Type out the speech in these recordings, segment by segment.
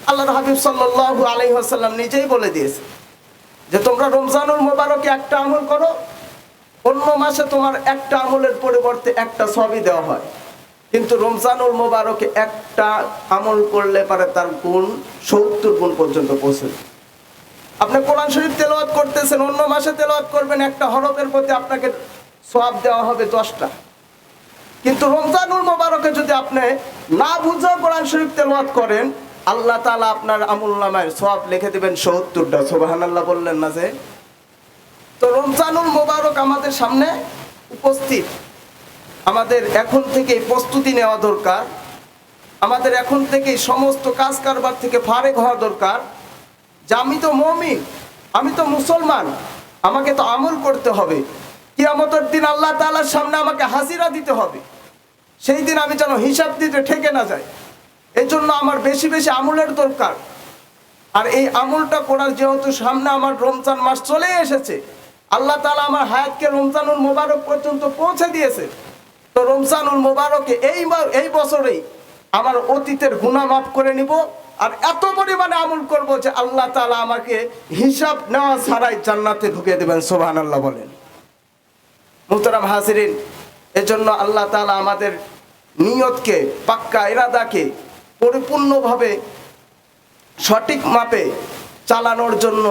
আল্লাহর হাবিব সাল্লাল্লাহু আলাইহি ওয়াসাল্লাম নিজেই বলে দিয়েছে যে তোমরা রমজানুল মুবারকে একটা আমল করো, অন্য মাসে তোমার একটা আমলের পরিবর্তে একটা সওয়াবই দেওয়া হয়, কিন্তু রমজানুল মুবারকে একটা আমল করলে পারে তার গুণ 70 গুণ পর্যন্ত পৌঁছে। আপনি কোরআন শরীফ তেলাওয়াত করতেছেন, অন্য মাসে তেলাওয়াত করবেন, একটা হরফের প্রতি আপনাকে সওয়াব দেওয়া হবে 10টা, কিন্তু রমজানুল মুবারকে যদি আপনি না বুঝে কোরআন শরীফ তেলাওয়াত করেন, আল্লাহ তাআলা আপনার আমলনামায় সওয়াব লিখে দিবেন 70টা। সুবহানাল্লাহ বললেন না যে? তো রমজানুল মুবারক আমাদের সামনে উপস্থিত, আমাদের এখন থেকেই প্রস্তুতি নেওয়া দরকার, আমাদের এখন থেকেই সমস্ত কাজ কারবার থেকে ফারেক হওয়া দরকার যে আমি তো মুমিন, আমি তো মুসলমান, আমাকে তো আমল করতে হবে, কিয়ামতের দিন আল্লাহ তাআলার সামনে আমাকে হাজিরা দিতে হবে, সেই দিন আমি যেন হিসাব দিতে ঠেকে না যাই। এই জন্য আমার বেশি বেশি আমলের দরকার। আর এই আমলটা করার যেহেতু সামনে আমার রমজান মাস চলে এসেছে, আল্লাহ তাআলা আমার হায়াতকে রমজানুল মুবারক পর্যন্ত পৌঁছে দিয়েছে, তো রমজানুল মুবারকে এই বছরেই আমার অতীতের গুনাহ মাফ করে নিব, আর এত পরিমাণে আমল করব যে আল্লাহ তাআলা আমাকে হিসাব নেওয়া ছাড়াই জান্নাতে ঢুকিয়ে দেবেন। সুবহানাল্লাহ বলেন। মুহতারাম হাজিরিন, এজন্য আল্লাহ তাআলা আমাদের নিয়তকে, পাক্কা ইরাদাকে পরিপূর্ণভাবে সঠিক মাপে চালানোর জন্য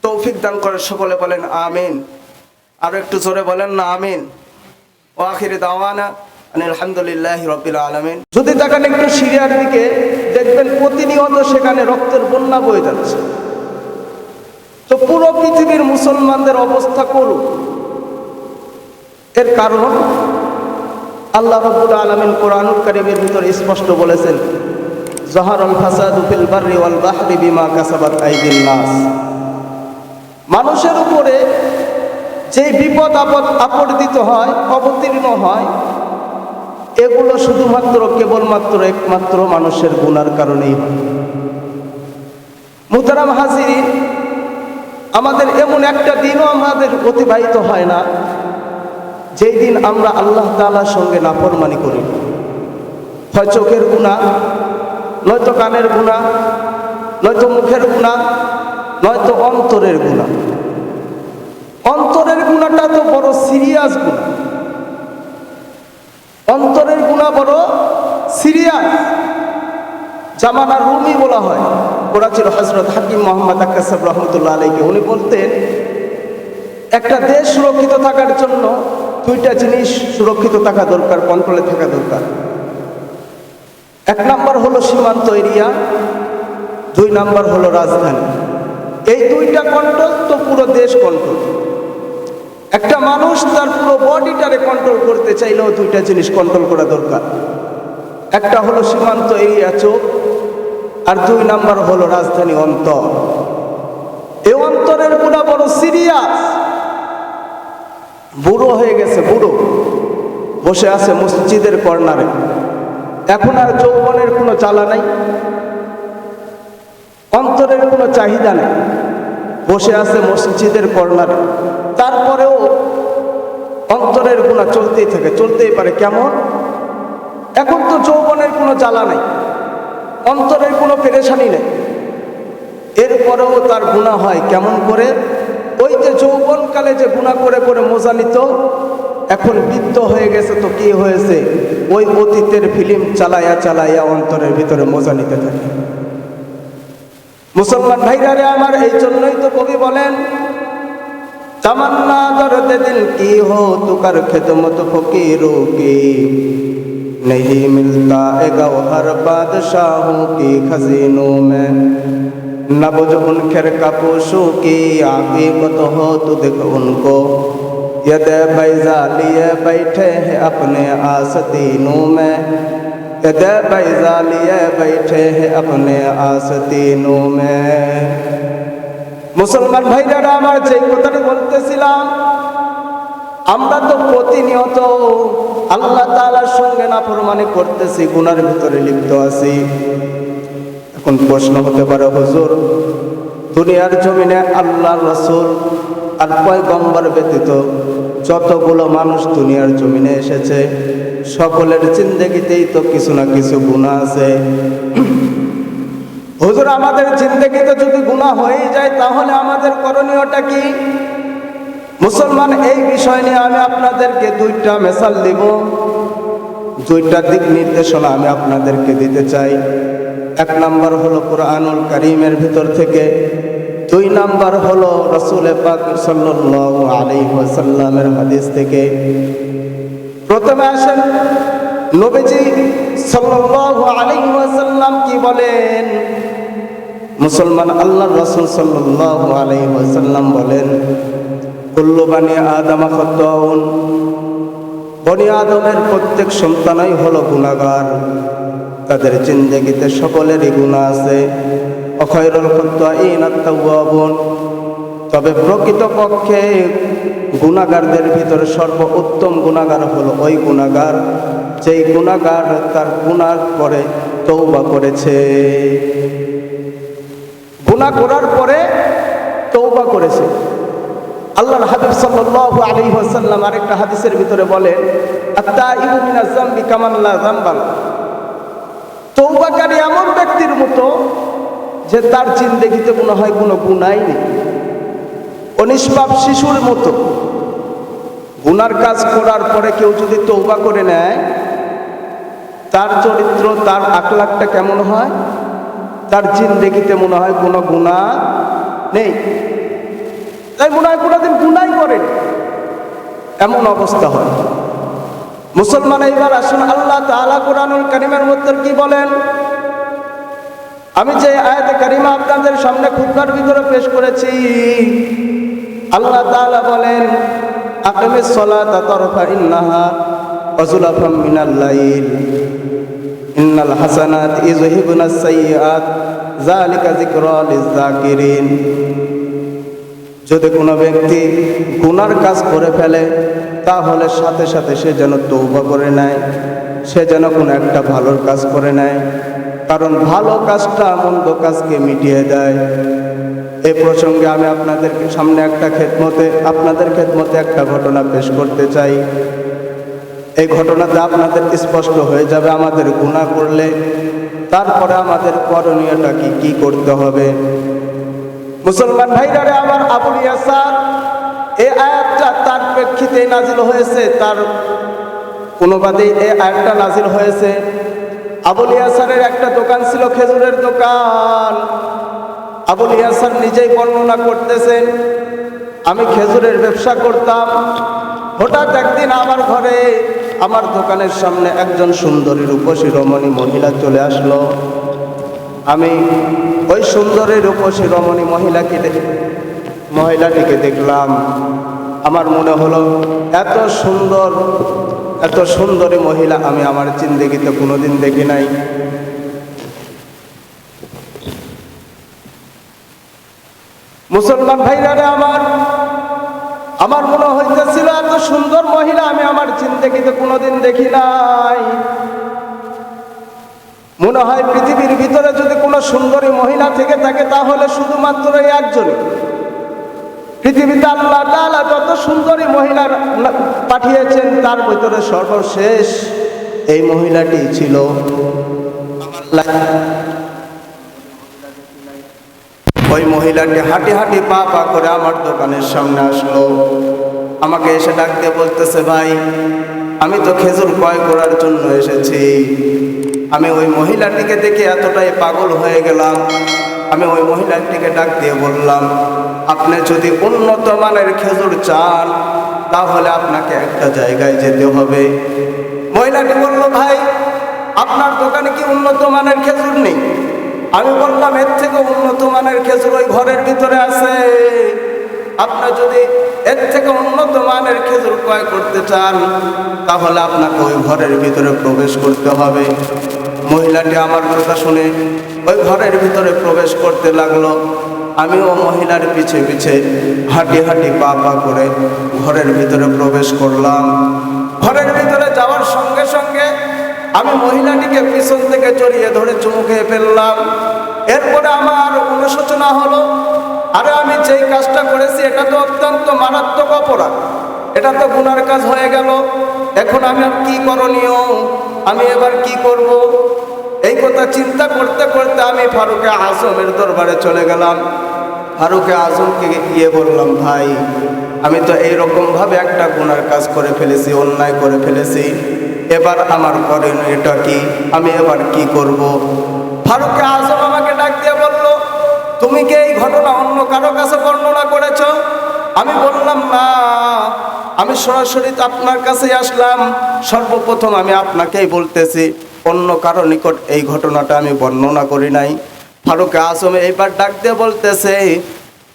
তৌফিক দান করে। সকলে বলেন আমিন। আর একটু জোরে বলেন না আমিন। ওয়া আখিরি দাওয়ানা আলহামদুলিল্লাহি রাব্বিল আলামিন। যদি দেখেন একটু সিরিয়ার দিকে, দেখবেন প্রতিনিয়ত সেখানে রক্তের বন্যা বয়ে যাচ্ছে। তো পুরো পৃথিবীর মুসলমানদের অবস্থা করুন। এর কারণ আল্লাহ রাব্বুল আলামিন কোরআনুল কারীমের ভিতরে স্পষ্ট বলেছেন, যাহারাল ফাসাদু ফিল বাররি ওয়াল বাহরি বিমা কাসাবাত আইদিন নাস। মানুষের উপরে যে বিপদ আপদ আপর্দিত হয়, অবতীর্ণ হয়, এগুলো শুধুমাত্র কেবলমাত্র একমাত্র মানুষের গুনার কারণেই হয়। মুহতারাম হাজিরিন, আমাদের এমন একটা দিনও আমাদের অতিবাহিত হয় না যেই দিন আমরা আল্লাহ তাআলার সঙ্গে নাফরমানি করি। হয় চোখের গুনাহ, নয়তো কানের গুনাহ, নয়তো মুখের গুনাহ, নয়তো অন্তরের গুনাহ। অন্তরের গুনাহটা তো বড় সিরিয়াস গুনাহ। অন্তরের গুনাহ বড় সিরিয়াস। জামানার রুমি বলা হয়, ওরা ছিল হযরত হাকিম মুহাম্মদ আক্কাসাব রহমতুল্লাহ আলাইহি। উনি বলতেন, একটা দেশ সুরক্ষিত থাকার জন্য দুইটা জিনিস সুরক্ষিত থাকা দরকার, কন্ট্রোলে থাকা দরকার। এক নাম্বার হলো সীমান্ত এরিয়া, 2 নাম্বার হলো রাজধানী। এই দুইটা কন্ট্রোল তো পুরো দেশ কন্ট্রোল। একটা মানুষ তার পুরো বডিটারে কন্ট্রোল করতে চাইলেও দুইটা জিনিস কন্ট্রোল করা দরকার। একটা হলো সীমান্ত এরিয়া, চোখ, আর 2 নাম্বার হলো রাজধানী, অন্তর। এই অন্তরের গুনাহ বড় সিরিয়াস। বুড়ো হয়ে গেছে, বুড়ো বসে আছে মসজিদের কর্নারে, এখন আর যৌবনের কোনো জ্বালা নাই, অন্তরের কোনো চাহিদা নেই, বসে আছে মসজিদের কর্নারে, তারপরেও অন্তরের গুনাহ চলতেই থাকে, চলতেই পারে। কেমন? এখন তো যৌবনের কোনো জ্বালা নেই, অন্তরের কোনো পেরেশানি নেই, এরপরেও তার গুনাহ হয়। কেমন করে? ওই যে যৌবনকালে যে গুনাহ করে করে মজা নিত, এখন বৃদ্ধ হয়ে গেছে তো কি হয়েছে, ওই অতীতের ফিল্ম চালাইয়া চালাইয়া অন্তরের ভিতরে মজা নিতে থাকে। মুসলমান ভাইরা রে আমার, এই জন্যই তো কবি বলেন, तमन्ना करते दिल की हो तू कर खिदमत फकीरों की, नहीं मिलता ए गौहर बादशाहों की खजीनों में, न बुझ उनखिर कपोशों की आकीकत हो तू दिख उनको, यदे बैजा लिए बैठे हैं अपने आस्तीनों में, यदे बैजा लिए बैठे हैं अपने आस्तीनों में। মুসলমান ভাইরা আমার, যে কথাটা বলতেছিলাম, আমরা তো প্রতিনিয়ত আল্লাহ তাআলার সঙ্গে নাফরমানি করতেছি, গুনার ভিতরে লিপ্ত আছি। এখন প্রশ্ন হতে পারে, হুজুর, দুনিয়ার জমিনে আল্লাহর রাসূল আর পয়গম্বর ব্যতীত যতগুলো মানুষ দুনিয়ার জমিনে এসেছে, সকলের জিন্দেগিতেই তো কিছু না কিছু গুনাহ আছে। হুজুর আমাদের জিন্দেগিতে যদি গুনাহ হয়ে যায় তাহলে আমাদের করণীয়টা কি? মুসলমান, এই বিষয় নিয়ে আমি আপনাদেরকে দুইটা মেসাল দিব, দুইটা দিক নির্দেশনা আমি আপনাদেরকে দিতে চাই। এক নাম্বার হলো কুরআনুল কারীমের ভিতর থেকে, দুই নাম্বার হলো রাসূল পাক সাল্লাল্লাহু আলাইহি ওয়াসাল্লামের হাদিস থেকে। প্রথমে আসেন নবীজি সাল্লাল্লাহু আলাইহি ওয়াসাল্লাম কি বলেন। মুসলমান, আল্লাহর রাসূল সাল্লাল্লাহু আলাইহি ওয়াসাল্লাম বলেন, কুল্লু বানি আদম খাত্তাউন, বনি আদমের প্রত্যেক সন্তানই হলো গুনাহগার, তাদের জিন্দেগিতে সকলেরই গুনাহ আছে। খায়রুল খাত্তাইন আত-তাওয়াবুন, তবে প্রকৃতপক্ষে গুনাহগারদের ভিতরে সর্বোত্তম গুনাহগার হলো ওই গুনাহগার যেই গুনাহগার তার গুনাহ করে তওবা করেছে, গুনাহ করার পরে তওবা করেছে। আল্লাহর হাবিব সাল্লাল্লাহু আলাইহি ওয়াসাল্লাম আরেকটা হাদিসের ভিতরে বলেন, আত-তাইবু মিনাজ যামবি কামান লা যামবা লাহু, তওবাকারী এমন ব্যক্তির মতো যে তার জিন্দেগিতে মনে হয় কোনো গুনাহই নেই। অনিষ্পাপ শিশুর মতো গুনার কাজ করার পরে কেউ যদি তওবা করে নেয়, তার চরিত্র, তার আখলাকটা কেমন হয়? তার জিন্দেগিতে মনে হয় কোনো গুনাহ নেই, তাই মনে হয় কোনোদিন গুনাহই করেন, এমন অবস্থা হয়। মুসলমান, এইবার আসুন আল্লাহ তাআলা কুরআনুল কারীমের মধ্যে কি বলেন। আমি যে আয়াতে কারিমা আপনাদের সামনে খুতবার ভিতরে পেশ করেছি, আল্লাহ তাআলা বলেন, আকিমিস সালাতা তারফাইন নাহার ওয়া যুলাফাম মিনাল লাইল ইন্নাল হাসানাত ইযহিবুনাস সাইয়্যাত যালিকা যিকরা লিয-যাকিরিন। যদি কোনো ব্যক্তি গুনার কাজ করে ফেলে তাহলে সাথে সাথে সে যেন তওবা করে নেয়, সে যেন কোনো একটা ভালোর কাজ করে নেয়, কারণ ভালো কাজটা মন্দ কাজকে মিটিয়ে দেয়। এই প্রসঙ্গে আমি আপনাদের সামনে আপনাদের খেদমতে একটা ঘটনা পেশ করতে চাই। এই ঘটনাতে আপনাদের স্পষ্ট হয়ে যাবে আমাদের গুনাহ করলে তারপরে আমাদের করণীয়টা কি করতে হবে। মুসলমান ভাইরা আমার, আবুল ইয়াসার এই আয়াতটা তার প্রেক্ষিতে নাজিল হয়েছে, তার অনুবাদে এই আয়াতটা নাজিল হয়েছে। আবুল ইয়াসারের একটা দোকান ছিল, খেজুরের দোকান। আবুল ইয়াসার নিজেই বর্ণনা করতেছেন, আমি খেজুরের ব্যবসা করতাম, হঠাৎ একদিন আমার ঘরে, আমার দোকানের সামনে একজন সুন্দরী রূপসী রমণী মহিলা চলে আসলো। আমি ওই সুন্দরী রূপসী রমণী মহিলাটিকে দেখলাম, আমার মনে হলো এত সুন্দরী মহিলা আমি আমার জিন্দেগিতে কোনোদিন দেখি নাই। মুসলমান ভাইরা আমার মনে হইতেছিল এত সুন্দর মহিলা আমি আমার জিন্দেগিতে কোনোদিন দেখি নাই। মনে হয় পৃথিবীর ভিতরে যদি কোনো সুন্দরী মহিলা থেকে থাকে তাহলে শুধুমাত্র একজনই। পৃথিবীতে আল্লাহ তাআলা যত সুন্দরী মহিলা পাঠিয়েছেন তার ভিতরে সর্বশেষ এই মহিলাটি ছিল। ওই মহিলাটি হাঁটি হাঁটি পা পা করে আমার দোকানের সামনে আসলো, আমাকে এসে ডাক দিয়ে বলতেছে, ভাই আমি তো খেজুর ক্রয় করার জন্য এসেছি। আমি ওই মহিলাটিকে দেখে এতটাই পাগল হয়ে গেলাম, আমি ওই মহিলাটিকে ডাক দিয়ে বললাম, আপনি যদি উন্নত মানের খেজুর চান তাহলে আপনাকে একটা জায়গায় যেতে হবে। মহিলাটি বলল, ভাই আপনার দোকানে কি উন্নত মানের খেজুর নেই? আমি বললাম, এর থেকে উন্নত মানের খেজুর ওই ঘরের ভিতরে আছে, আপনার যদি এর থেকে উন্নত মানের খেজুর ক্রয় করতে চান তাহলে আপনাকে ওই ঘরের ভিতরে প্রবেশ করতে হবে। মহিলাটি আমার কথা শুনে ওই ঘরের ভিতরে প্রবেশ করতে লাগলো। আমিও মহিলার পিছে পিছে হাঁটি হাঁটি পা পা করে ঘরের ভিতরে প্রবেশ করলাম। ঘরের ভিতরে যাওয়ার সঙ্গে সঙ্গে আমি মহিলাটিকে পিছন থেকে জড়িয়ে ধরে চুমু খেয়ে ফেললাম। এরপরে আমার অনুশোচনা হলো, আরে আমি যেই কাজটা করেছি এটা তো অত্যন্ত মারাত্মক অপরাধ, এটা তো গুনার কাজ হয়ে গেল। এখন আমি আর কি করণীয়, আমি এবার কি করব? এই কথা চিন্তা করতে করতে আমি ফারুকে আজমের দরবারে চলে গেলাম। ফারুকে আজমকে গিয়ে বললাম, ভাই আমি তো এইরকম ভাবে একটা গুনার কাজ করে ফেলেছি, অন্যায় করে ফেলেছি, এবার আমার করণীয়টা কি, আমি এবার কি করব? ফারুকে আজম আমাকে ডাক দিয়ে বলল, তুমি কি এই ঘটনা অন্য কারো কাছে বর্ণনা করেছো? আমি বললাম, না, আমি সরাসরি তো আপনার কাছেই আসলাম। সর্বপ্রথম আমি আপনাকেই বলতেছি, অন্য কারো নিকট এই ঘটনাটা আমি বর্ণনা করি নাই। ফারুক আজম এইবার ডাক দিয়ে বলতেছে,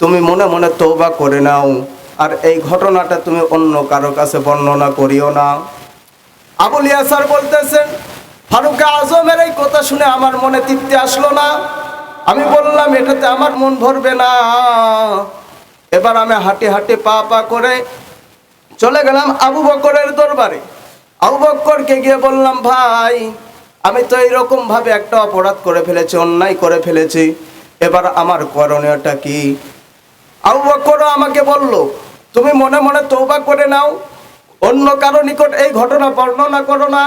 তুমি মনে মনে তওবা করে নাও, আর এই ঘটনাটা তুমি অন্য কারো কাছে বর্ণনা করিও না। আবুল ইয়াসার বলতেছেন, ফারুক আজমের এই কথা শুনে আমার মনে তৃপ্তি আসলো না। আমি বললাম, এটাতে আমার মন ভরবে না। এবার আমি হাঁটি হাঁটি পা পা করে চলে গেলাম আবু বকরের দরবারে। আবু বকরকে গিয়ে বললাম, ভাই আমি তো এইরকম ভাবে একটা অপরাধ করে ফেলেছি, অন্যায় করে ফেলেছি, এবার আমার করণীয়টা কি? আবু বকরও আমাকে বলল, তুমি মনে মনে তওবা করে নাও, অন্য কারো নিকট এই ঘটনা বর্ণনা করো না।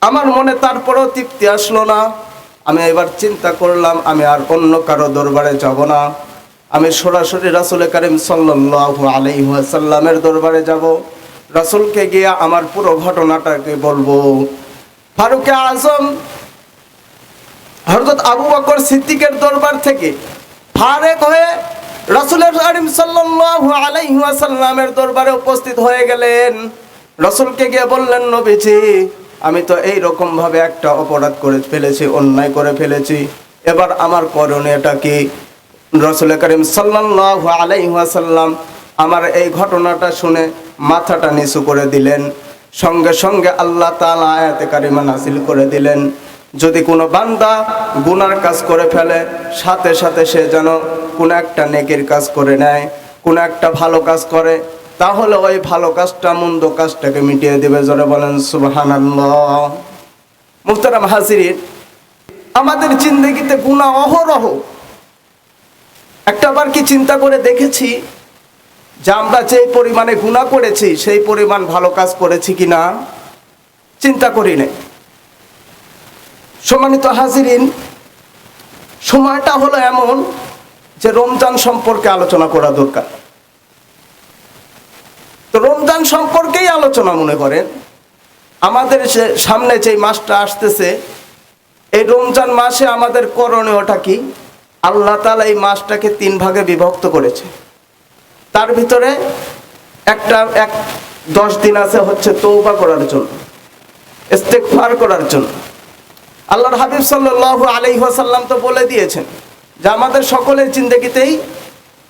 আমার মনে তারপরও তৃপ্তি আসলো না। আমি এবার চিন্তা করলাম, আমি আর অন্য কারো দরবারে যাব না, আমি সরাসরি রাসূল কারীম সাল্লাল্লাহু আলাইহি ওয়াসাল্লামের দরবারে যাব। রাসূলকে গিয়ে আমার পুরো ঘটনাটাকে বলবো। ফারুক আজম হযরত আবু বকর সিদ্দিকের দরবার থেকে ফারেক হয়ে রাসূল কারীম সাল্লাল্লাহু আলাইহি ওয়াসাল্লামের দরবারে উপস্থিত হয়ে গেলেন। রাসূলকে গিয়ে বললেন, নবীজি আমি তো এই রকম ভাবে একটা অপরাধ করে ফেলেছি, অন্যায় করে ফেলেছি, এবার আমার করণীয়টা কি? রাসূল কারীম সাল্লাল্লাহু আলাইহি ওয়াসাল্লাম আমার এই ঘটনাটা শুনে মাথাটা নিচু করে দিলেন। সঙ্গে সঙ্গে আল্লাহ তাআলা আয়াতে কারিমা নাযিল করে দিলেন, যদি কোনো বান্দা গুনার কাজ করে ফেলে, সাথে সাথে সে যেন কোনো একটা নেকির কাজ করে নেয়, কোনো একটা ভালো কাজ করে, তাহলে ওই ভালো কাজটা মন্দ কাজটাকে মিটিয়ে দেবে। জোরে বলেন সুবহানাল্লাহ। মুহতারাম হাজিরিন, আমাদের জিন্দেগিতে গুনাহ অহরহ। একটাবার কি চিন্তা করে দেখেছি যে আমরা যে পরিমাণে গুনাহ করেছি সেই পরিমাণ ভালো কাজ করেছি কিনা? চিন্তা করি নাই। সম্মানিত হাজিরিন, সময়টা হলো এমন যে রমজান সম্পর্কে আলোচনা করা দরকার। তো রমজান সম্পর্কেই আলোচনা মনে করেন। আমাদের সামনে যে মাসটা আসতেছে, এই রমজান মাসে আমাদের করণীয়টা কি? আল্লাহ তাআলা এই মাসটাকে 3 ভাগে বিভক্ত করেছে। তার ভিতরে 10 দিন আছে হচ্ছে তওবা করার জন্য, ইস্তেগফার করার জন্য। আল্লাহর হাবিব সাল্লাল্লাহু আলাইহি ওয়াসাল্লাম তো বলে দিয়েছেন যে আমাদের সকলের জিন্দেগিতেই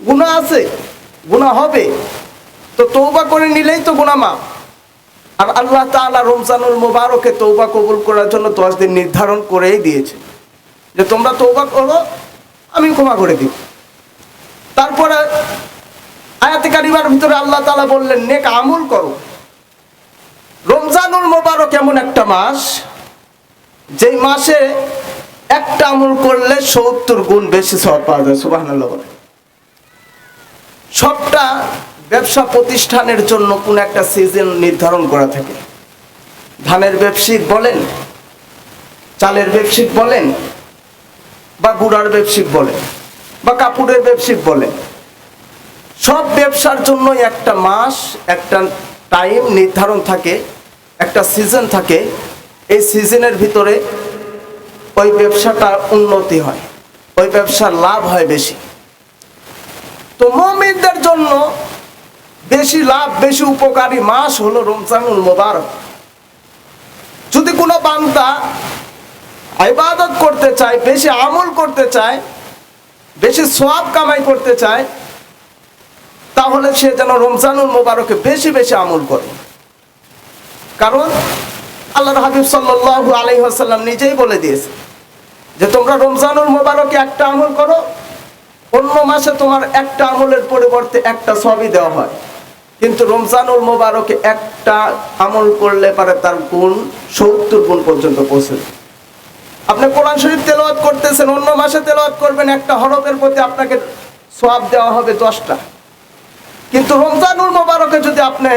গুনাহ আছে, গুনাহ হবে, তো তওবা করে নিলেই তো গুনাহ মাফ। আর আল্লাহ তাআলা রমজানুল মুবারকে তওবা কবুল করার জন্য 10 দিন নির্ধারণ করেই দিয়েছে যে তোমরা তওবা করো, আমি ক্ষমা করে দিব। তারপরে আয়াতে কারিমার ভিতরে আল্লাহ তাআলা বললেন, নেক আমল করো। রমজানুল মুবারক এমন একটা মাস, যেই মাসে একটা আমল করলে 70 গুণ বেশি সওয়াব পাওয়া যায়। সুবহানাল্লাহ। সবটা ব্যবসা প্রতিষ্ঠানের জন্য কোন একটা সিজন নির্ধারণ করা থাকে। ধানের ব্যবসায়িক বলেন, চালের ব্যবসায়িক বলেন, বা গুড়ার ব্যবসায়িক বলেন, বা কাপড়ের ব্যবসায়িক বলেন, সব ব্যবসার জন্য একটা মাস, একটা টাইম নির্ধারণ থাকে, একটা সিজন থাকে। এই সিজনের ভিতরে ওই ব্যবসাটা উন্নতি হয়, ওই ব্যবসার লাভ হয় বেশি। তো মুমিনদের জন্য বেশি লাভ, বেশি উপকারী মাস হলো রমজানুল মুবারক। যদি কোনো বান্দা ইবাদত করতে চায়, বেশি আমল করতে চায়, বেশি সওয়াব কামাই করতে চায়, তাহলে সে যেন রমজানুল মুবারকে বেশি বেশি আমল করে। কারণ আল্লাহর হাবিব সাল্লাল্লাহু আলাইহি ওয়াসাল্লাম নিজেই বলে দিয়েছে যে তোমরা রমজানুল মুবারকে একটা আমল করো, অন্য মাসে তোমার একটা আমলের পরিবর্তে একটা সওয়াবই দেওয়া হয়, কিন্তু রমজানুল মুবারকে একটা আমল করলে পারে তার গুণ 70 গুণ পর্যন্ত পৌঁছে। আপনি কোরআন শরীফ তেলাওয়াত করতেছেন, অন্য মাসে তেলাওয়াত করবেন, একটা হরফের প্রতি আপনাকে সওয়াব দেওয়া হবে 10টা। কিন্তু রমজানুল মুবারকে যদি আপনি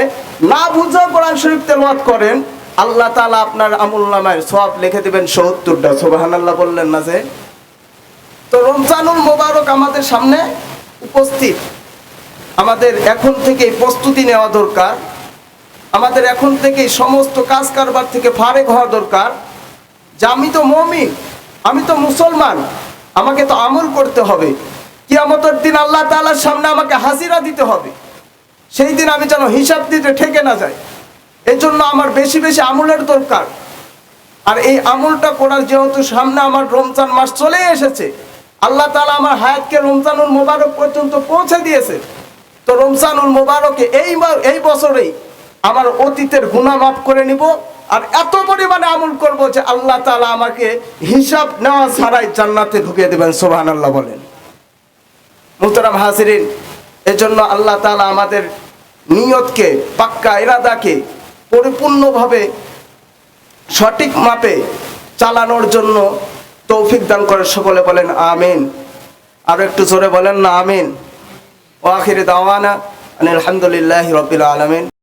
না বুঝে কোরআন শরীফ তেলাওয়াত করেন, আল্লাহ তাআলা আপনার আমলনামায় সওয়াব লিখে দিবেন ৭০টা। সুবহানাল্লাহ বললেন না যে? তো রমজানুল মোবারক আমাদের সামনে উপস্থিত। আমাদের এখন থেকেই প্রস্তুতি নেওয়া দরকার। আমাদের এখন থেকেই সমস্ত কাজ কারবার থেকে ফারেক হওয়া দরকার যে আমি তো মুমিন, আমি তো মুসলমান, আমাকে তো আমল করতে হবে। কিয়ামতের দিন আল্লাহ তাআলার সামনে আমাকে হাজিরা দিতে হবে। সেই দিন আমি যেন হিসাব দিতে ঠেকে না যাই, এই জন্য আমার বেশি বেশি আমলের দরকার। আর এই আমলটা করার যেহেতু সামনে আমার রমজান মাস চলে এসেছে, আল্লাহ তাআলা আমার হায়াতকে রমজানুল মোবারক পর্যন্ত পৌঁছে দিয়েছে। তো রমজানুল মোবারকে এই বছরেই আমার অতীতের গুনাহ মাফ করে নিব, আর এত পরিমাণে আমল করব যে আল্লাহ তাআলা আমাকে হিসাব নেওয়া ছাড়াই জান্নাতে ঢুকিয়ে দেবেন। সুবহানাল্লাহ বলেন। মুহতারাম হাজিরিন, এজন্য আল্লাহ তাআলা আমাদের নিয়তকে, পাক্কা ইরাদাকে পরিপূর্ণভাবে সঠিক মাপে চালানোর জন্য তৌফিক দান করে। সকলে বলেন আমিন। আর একটু জোরে বলেন না আমিন। ওয়া আখির দাওয়ানা আলহামদুলিল্লাহি রাব্বিল আলামিন।